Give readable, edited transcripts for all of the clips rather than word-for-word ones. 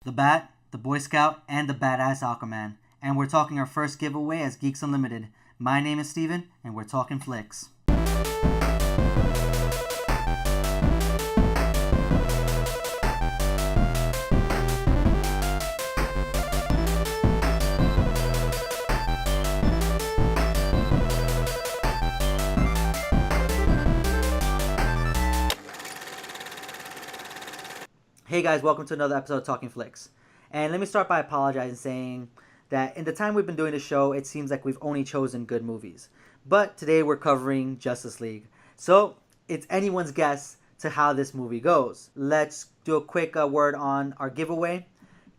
the Bat, the Boy Scout, and the Badass Aquaman. And we're talking our first giveaway as Geeks Unlimited. My name is Steven, and we're talking Flix. Hey guys, welcome to another episode of Talking Flix. And let me start by apologizing, saying that in the time we've been doing this show, it seems like we've only chosen good movies. But today we're covering Justice League. So it's anyone's guess to how this movie goes. Let's do a quick word on our giveaway.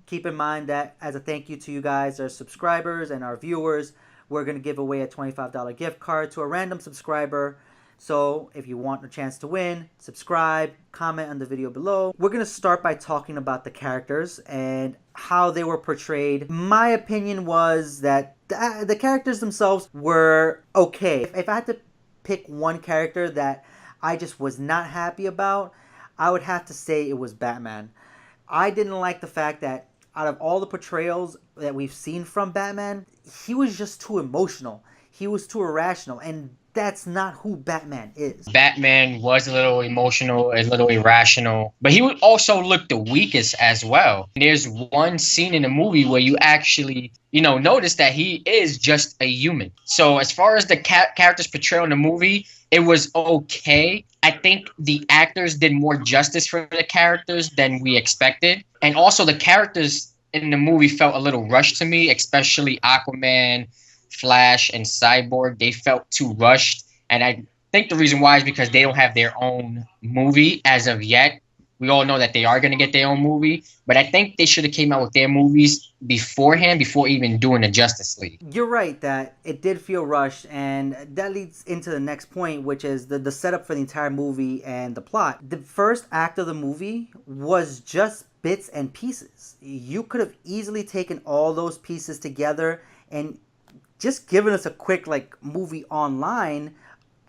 Keep in mind that as a thank you to you guys, our subscribers and our viewers, we're going to give away a $25 gift card to a random subscriber. So if you want a chance to win, subscribe, comment on the video below. We're going to start by talking about the characters and how they were portrayed. My opinion was that the characters themselves were okay. If I had to pick one character that I just was not happy about, I would have to say it was Batman. I didn't like the fact that out of all the portrayals that we've seen from Batman, he was just too emotional. He was too irrational, and that's not who Batman is. Batman was a little emotional, a little irrational, but he would also look the weakest as well. There's one scene in the movie where you actually, notice that he is just a human. So as far as the characters portrayed in the movie, it was okay. I think the actors did more justice for the characters than we expected. And also the characters in the movie felt a little rushed to me, especially Aquaman, Flash, and Cyborg. They felt too rushed, and I think the reason why is because they don't have their own movie as of yet. We all know that they are going to get their own movie, but I think they should have came out with their movies beforehand, before even doing the Justice League. You're right that it did feel rushed, and that leads into the next point, which is the setup for the entire movie and the plot. The first act of the movie was just bits and pieces. You could have easily taken all those pieces together and just giving us a quick movie online,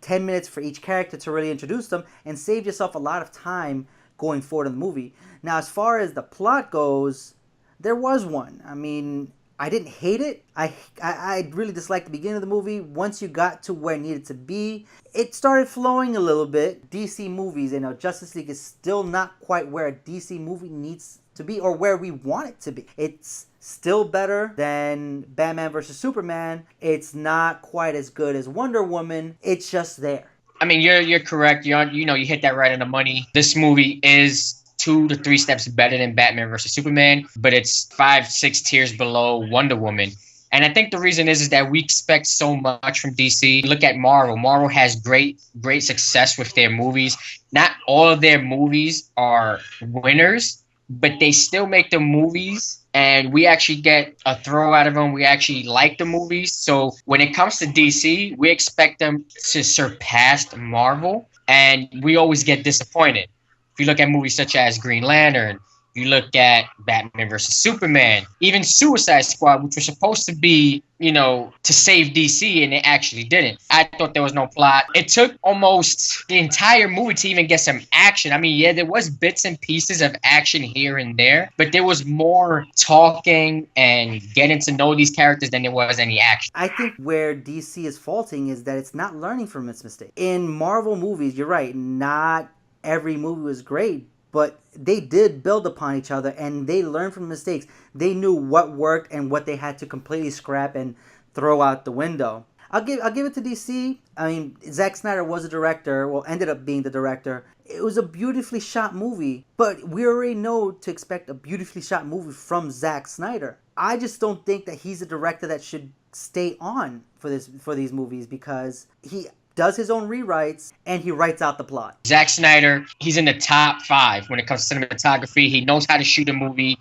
10 minutes for each character to really introduce them, and save yourself a lot of time going forward in the movie. Now, as far as the plot goes, there was one. I mean, I didn't hate it. I really disliked the beginning of the movie. Once you got to where it needed to be, it started flowing a little bit. DC movies, Justice League is still not quite where a DC movie needs to be or where we want it to be. It's still better than Batman vs. Superman. It's not quite as good as Wonder Woman. It's just there. I mean, you're correct. You hit that right on the money. This movie is 2 to 3 steps better than Batman vs. Superman, but it's 5-6 tiers below Wonder Woman. And I think the reason is that we expect so much from DC. Look at Marvel. Marvel has great success with their movies. Not all of their movies are winners, but they still make the movies, and we actually get a throw out of them. We actually like the movies. So when it comes to DC, we expect them to surpass Marvel, and we always get disappointed. If you look at movies such as Green Lantern, you look at Batman vs. Superman, even Suicide Squad, which was supposed to be, to save DC, and it actually didn't. I thought there was no plot. It took almost the entire movie to even get some action. I mean, yeah, there was bits and pieces of action here and there, but there was more talking and getting to know these characters than there was any action. I think where DC is faulting is that it's not learning from its mistakes. In Marvel movies, you're right, not every movie was great, but they did build upon each other, and they learned from mistakes. They knew what worked and what they had to completely scrap and throw out the window. I'll give it to DC. I mean, Zack Snyder was a director, ended up being the director. It was a beautifully shot movie, but we already know to expect a beautifully shot movie from Zack Snyder. I just don't think that he's a director that should stay on for these movies, because he does his own rewrites, and he writes out the plot. Zack Snyder, he's in the top 5 when it comes to cinematography. He knows how to shoot a movie,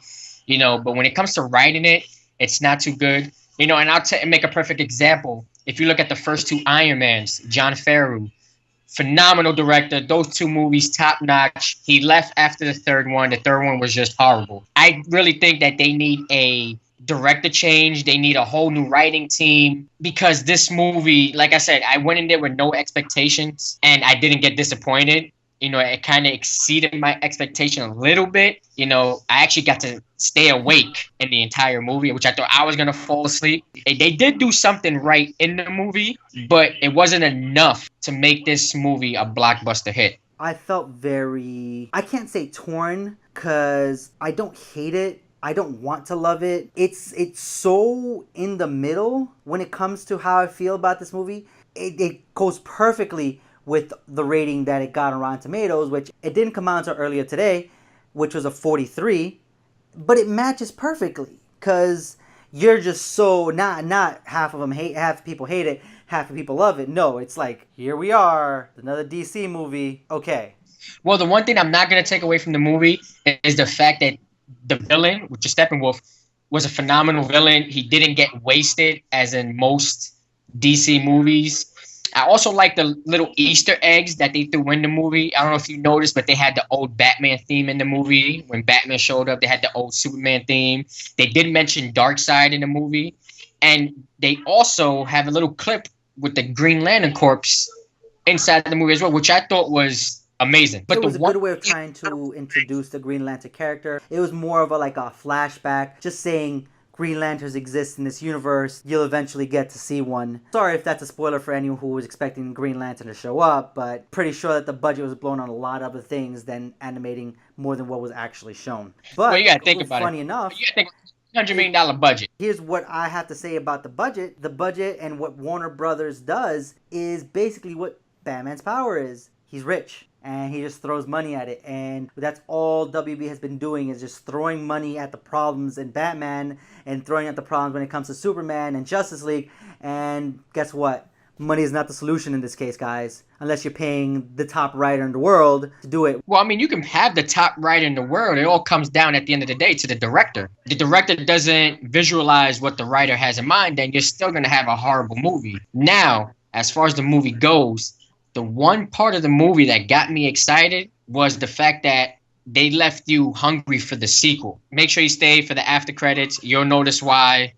but when it comes to writing it, it's not too good. And I'll make a perfect example. If you look at the first 2 Iron Mans, Jon Favreau, phenomenal director. Those 2 movies, top notch. He left after the third one. The third one was just horrible. I really think that they need a director change. They need a whole new writing team, because this movie, like I said, I went in there with no expectations and I didn't get disappointed. it kind of exceeded my expectation a little bit. I actually got to stay awake in the entire movie, which I thought I was going to fall asleep. They did do something right in the movie, but it wasn't enough to make this movie a blockbuster hit. I felt I can't say torn, because I don't hate it. I don't want to love it. It's so in the middle when it comes to how I feel about this movie. It goes perfectly with the rating that it got on Rotten Tomatoes, which it didn't come out until earlier today, which was a 43, but it matches perfectly, because you're just so not half of them hate, half people hate it, half of people love it. No, it's like, here we are, another DC movie. Okay. Well, the one thing I'm not going to take away from the movie is the fact that the villain, which is Steppenwolf, was a phenomenal villain. He didn't get wasted, as in most DC movies. I also like the little Easter eggs that they threw in the movie. I don't know if you noticed, but they had the old Batman theme in the movie. When Batman showed up, they had the old Superman theme. They did mention Darkseid in the movie. And they also have a little clip with the Green Lantern Corps inside the movie as well, which I thought was amazing. But it was a good way of trying to introduce the Green Lantern character. It was more of a flashback, just saying Green Lanterns exist in this universe. You'll eventually get to see one. Sorry if that's a spoiler for anyone who was expecting Green Lantern to show up, but pretty sure that the budget was blown on a lot of other things than animating more than what was actually shown. But well, you gotta think about funny enough, you gotta think $100 million budget. Here's what I have to say about the budget. The budget and what Warner Brothers does is basically what Batman's power is. He's rich. And he just throws money at it. And that's all WB has been doing, is just throwing money at the problems in Batman and throwing at the problems when it comes to Superman and Justice League. And guess what? Money is not the solution in this case, guys. Unless you're paying the top writer in the world to do it. Well, I mean, you can have the top writer in the world. It all comes down at the end of the day to the director. The director doesn't visualize what the writer has in mind, then you're still going to have a horrible movie. Now, as far as the movie goes, the one part of the movie that got me excited was the fact that they left you hungry for the sequel. Make sure you stay for the after credits. You'll notice why.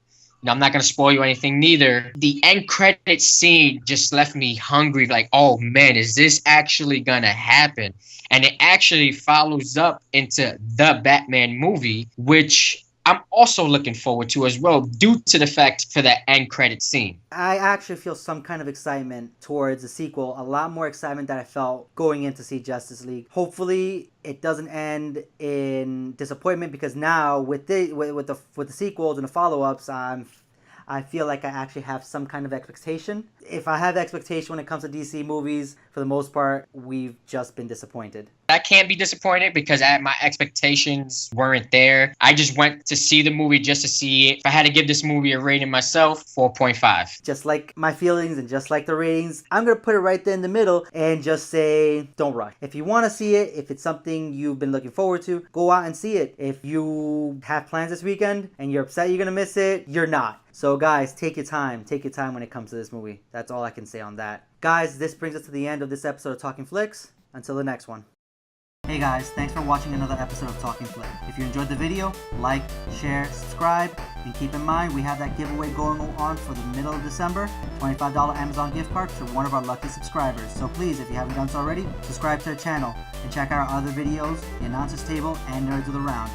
I'm not going to spoil you anything neither. The end credit scene just left me hungry. Like, oh man, is this actually going to happen? And it actually follows up into the Batman movie, which I'm also looking forward to as well, due to the fact for that end credit scene. I actually feel some kind of excitement towards the sequel. A lot more excitement that I felt going in to see Justice League. Hopefully, it doesn't end in disappointment, because now with the sequels and the follow-ups, I feel like I actually have some kind of expectation. If I have expectation when it comes to DC movies, for the most part, we've just been disappointed. I can't be disappointed because my expectations weren't there. I just went to see the movie just to see it. If I had to give this movie a rating myself, 4.5. Just like my feelings and just like the ratings, I'm going to put it right there in the middle and just say, don't rush. If you want to see it, if it's something you've been looking forward to, go out and see it. If you have plans this weekend and you're upset you're going to miss it, you're not. So guys, take your time. Take your time when it comes to this movie. That's all I can say on that. Guys, this brings us to the end of this episode of Talking Flix. Until the next one. Hey guys, thanks for watching another episode of Talking Flick. If you enjoyed the video, like, share, subscribe, and keep in mind we have that giveaway going on for the middle of December, $25 Amazon gift card for one of our lucky subscribers. So please, if you haven't done so already, subscribe to our channel and check out our other videos, The Announcers Table and Nerds of the Round.